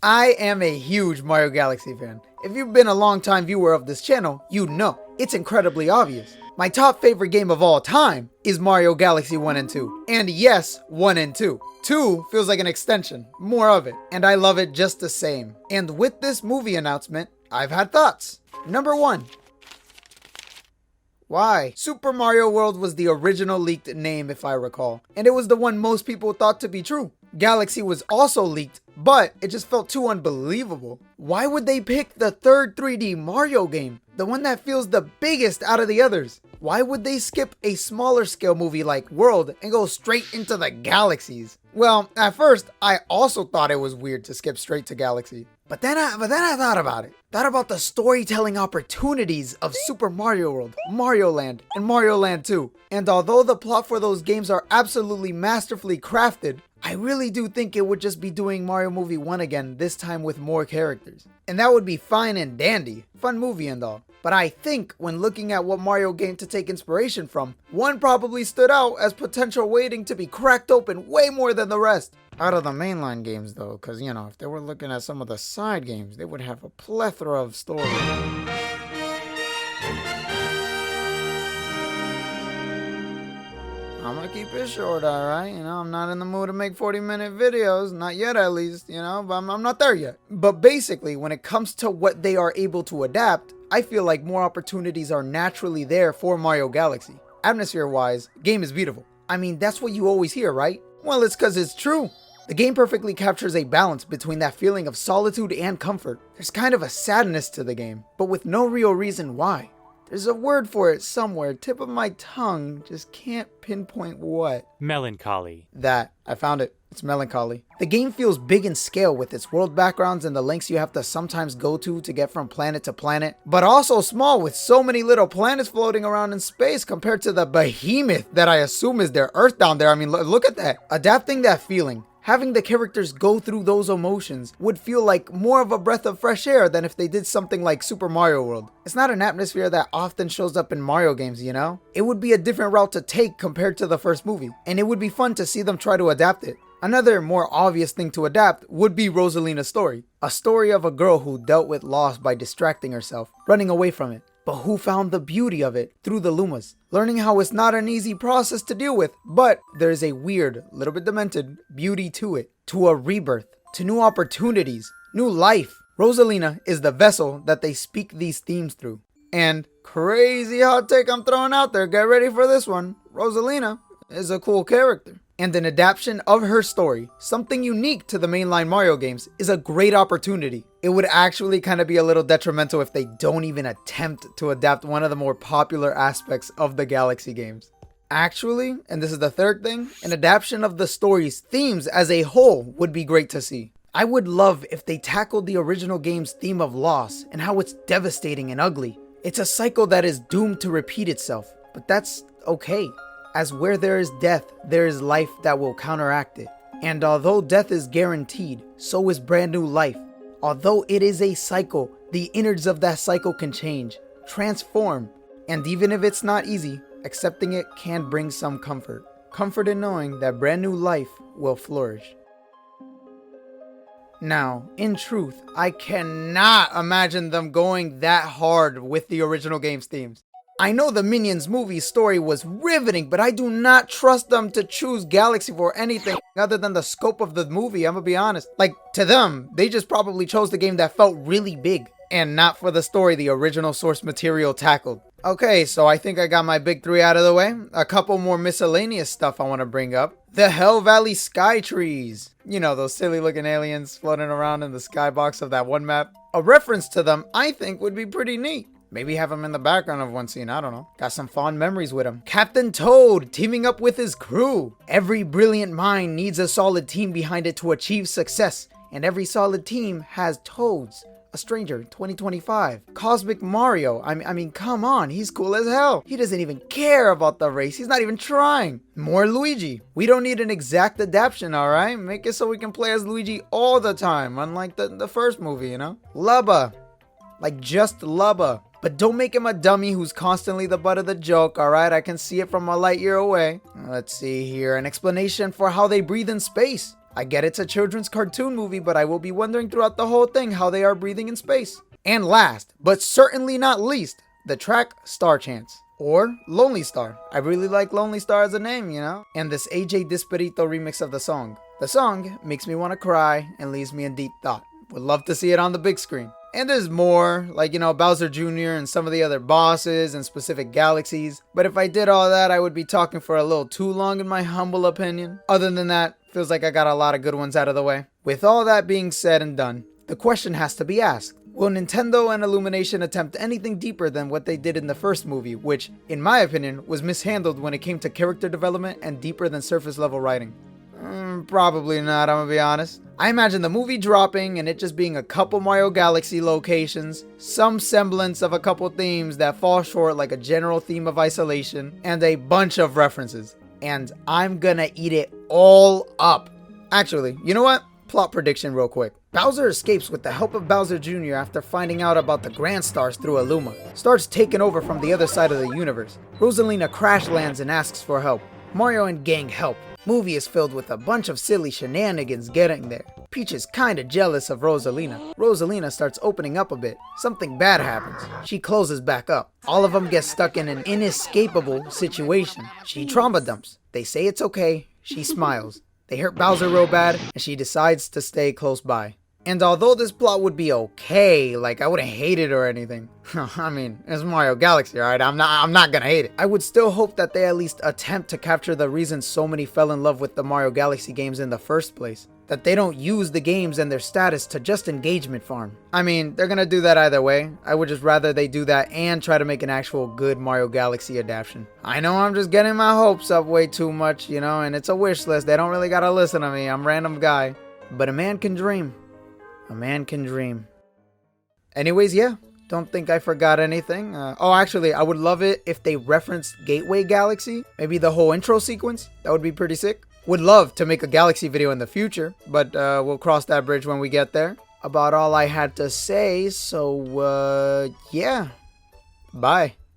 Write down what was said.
I am a huge Mario Galaxy fan. If you've been a long-time viewer of this channel, you know it's incredibly obvious. My top favorite game of all time is Mario Galaxy 1 and 2. And yes, 1 and 2. 2 feels like an extension, more of it, and I love it just the same. And with this movie announcement, I've had thoughts. Number 1. Why? Super Mario World was the original leaked name if I recall, and it was the one most people thought to be true. Galaxy was also leaked, but it just felt too unbelievable. Why would they pick the third 3D Mario game? The one that feels the biggest out of the others? Why would they skip a smaller scale movie like World and go straight into the galaxies? Well, at first, I also thought it was weird to skip straight to Galaxy. But then I thought about it. Thought about the storytelling opportunities of Super Mario World, Mario Land, and Mario Land 2. And although the plot for those games are absolutely masterfully crafted, I really do think it would just be doing Mario Movie 1 again, this time with more characters. And that would be fine and dandy, fun movie and all. But I think when looking at what Mario game to take inspiration from, one probably stood out as potential waiting to be cracked open way more than the rest. Out of the mainline games though, because you know, if they were looking at some of the side games, they would have a plethora of stories. I'm gonna keep it short, alright? You know, I'm not in the mood to make 40-minute videos, not yet at least, you know, but I'm not there yet. But basically, when it comes to what they are able to adapt, I feel like more opportunities are naturally there for Mario Galaxy. Atmosphere-wise, game is beautiful. I mean, that's what you always hear, right? Well, it's because it's true. The game perfectly captures a balance between that feeling of solitude and comfort. There's kind of a sadness to the game, but with no real reason why. There's a word for it somewhere, tip of my tongue, just can't pinpoint what. Melancholy. That, I found it. It's melancholy. The game feels big in scale with its world backgrounds and the lengths you have to sometimes go to get from planet to planet, but also small with so many little planets floating around in space compared to the behemoth that I assume is their Earth down there. I mean, look at that. Adapting that feeling, having the characters go through those emotions would feel like more of a breath of fresh air than if they did something like Super Mario World. It's not an atmosphere that often shows up in Mario games, you know? It would be a different route to take compared to the first movie, and it would be fun to see them try to adapt it. Another more obvious thing to adapt would be Rosalina's story. A story of a girl who dealt with loss by distracting herself, running away from it, but who found the beauty of it through the Lumas, learning how it's not an easy process to deal with, but there's a weird, little bit demented beauty to it, to a rebirth, to new opportunities, new life. Rosalina is the vessel that they speak these themes through. And crazy hot take I'm throwing out there, get ready for this one, Rosalina is a cool character. And an adaptation of her story, something unique to the mainline Mario games, is a great opportunity. It would actually kind of be a little detrimental if they don't even attempt to adapt one of the more popular aspects of the Galaxy games. Actually, and this is the third thing, an adaptation of the story's themes as a whole would be great to see. I would love if they tackled the original game's theme of loss and how it's devastating and ugly. It's a cycle that is doomed to repeat itself, but that's okay. As where there is death, there is life that will counteract it. And although death is guaranteed, so is brand new life. Although it is a cycle, the innards of that cycle can change, transform. And even if it's not easy, accepting it can bring some comfort. Comfort in knowing that brand new life will flourish. Now, in truth, I cannot imagine them going that hard with the original game's themes. I know the Minions movie story was riveting, but I do not trust them to choose Galaxy for anything other than the scope of the movie, I'm gonna be honest. Like, to them, they just probably chose the game that felt really big, and not for the story the original source material tackled. Okay, so I think I got my big three out of the way. A couple more miscellaneous stuff I want to bring up. The Hell Valley Sky Trees. You know, those silly looking aliens floating around in the skybox of that one map. A reference to them, I think, would be pretty neat. Maybe have him in the background of one scene, I don't know. Got some fond memories with him. Captain Toad teaming up with his crew. Every brilliant mind needs a solid team behind it to achieve success. And every solid team has Toads. aStranger 2025. Cosmic Mario. I mean, come on, he's cool as hell. He doesn't even care about the race. He's not even trying. More Luigi. We don't need an exact adaptation, alright? Make it so we can play as Luigi all the time, unlike the first movie, you know? Lubba. Like, just Lubba. But don't make him a dummy who's constantly the butt of the joke, alright? I can see it from a light year away. Let's see here. An explanation for how they breathe in space. I get it's a children's cartoon movie, but I will be wondering throughout the whole thing how they are breathing in space. And last, but certainly not least, the track Star Chance. Or Lonely Star. I really like Lonely Star as a name, you know? And this AJ Disperito remix of the song. The song makes me want to cry and leaves me in deep thought. Would love to see it on the big screen. And there's more, like, you know, Bowser Jr. and some of the other bosses and specific galaxies. But if I did all that, I would be talking for a little too long in my humble opinion. Other than that, feels like I got a lot of good ones out of the way. With all that being said and done, the question has to be asked. Will Nintendo and Illumination attempt anything deeper than what they did in the first movie, which, in my opinion, was mishandled when it came to character development and deeper than surface level writing? Probably not, I'm gonna be honest. I imagine the movie dropping and it just being a couple Mario Galaxy locations, some semblance of a couple themes that fall short like a general theme of isolation, and a bunch of references. And I'm gonna eat it all up. Actually, you know what? Plot prediction real quick. Bowser escapes with the help of Bowser Jr. after finding out about the Grand Stars through Illuma. Starts taking over from the other side of the universe. Rosalina crash lands and asks for help. Mario and gang help. Movie is filled with a bunch of silly shenanigans getting there. Peach is kinda jealous of Rosalina. Rosalina starts opening up a bit. Something bad happens. She closes back up. All of them get stuck in an inescapable situation. She trauma dumps. They say it's okay. She smiles. They hurt Bowser real bad, and she decides to stay close by. And although this plot would be okay, like I wouldn't hate it or anything. I mean, it's Mario Galaxy, alright? I'm not gonna hate it. I would still hope that they at least attempt to capture the reason so many fell in love with the Mario Galaxy games in the first place. That they don't use the games and their status to just engagement farm. I mean, they're gonna do that either way. I would just rather they do that and try to make an actual good Mario Galaxy adaptation. I know I'm just getting my hopes up way too much, you know, and it's a wish list. They don't really gotta listen to me. I'm a random guy. But a man can dream. A man can dream. Anyways, yeah. Don't think I forgot anything. Actually, I would love it if they referenced Gateway Galaxy. Maybe the whole intro sequence. That would be pretty sick. Would love to make a Galaxy video in the future, but we'll cross that bridge when we get there. About all I had to say, so yeah. Bye.